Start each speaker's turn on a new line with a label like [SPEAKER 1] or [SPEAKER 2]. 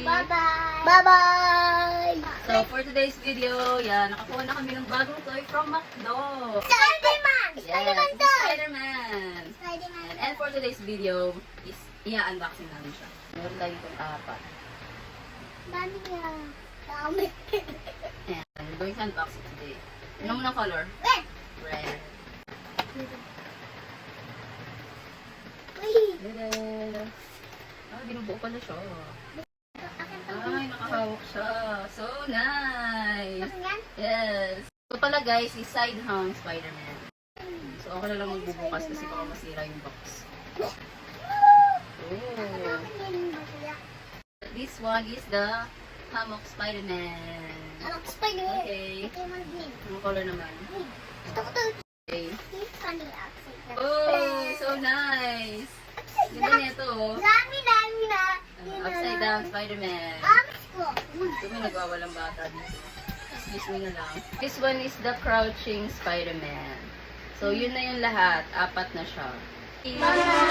[SPEAKER 1] Bye-bye! Bye-bye!
[SPEAKER 2] So, for today's video, yan, nakakuha na kami ng bagong toy from McDo.
[SPEAKER 1] Spider-Man!
[SPEAKER 2] Yes,
[SPEAKER 1] Spider-Man
[SPEAKER 2] this is
[SPEAKER 1] toy!
[SPEAKER 2] Spider-Man.
[SPEAKER 1] Spider-Man.
[SPEAKER 2] And for today's video, is i-unboxing namin siya. Meron tayo itong apat.
[SPEAKER 1] Dami niya. Dami.
[SPEAKER 2] And we're going to unbox it today. Ano mo ng color?
[SPEAKER 1] Red!
[SPEAKER 2] Red.
[SPEAKER 1] Uy!
[SPEAKER 2] Red. Ah, binubuo pala siya.
[SPEAKER 1] Akin to.
[SPEAKER 2] Ay, nakahawak siya. So nice.
[SPEAKER 1] Akin yan?
[SPEAKER 2] Yes. So pala guys, is side hung Spider-Man. So ako na lang magbubukas kasi baka masira yung box. Oh. This one is the hammock Spider-Man.
[SPEAKER 1] Anak Spider-Man.
[SPEAKER 2] Okay.
[SPEAKER 1] Ito yung mga green.
[SPEAKER 2] Anong color naman?
[SPEAKER 1] Gusto ko to.
[SPEAKER 2] Okay.
[SPEAKER 1] He's funny outside.
[SPEAKER 2] Oh, so nice. Ganda nito.
[SPEAKER 1] Dami na.
[SPEAKER 2] Upside down Spider-Man.
[SPEAKER 1] Ko.
[SPEAKER 2] So may nagwawalang bata dito. Excuse me na lang. This one is the crouching Spider-Man. So yun na yung lahat. Apat na siya.
[SPEAKER 1] Bye!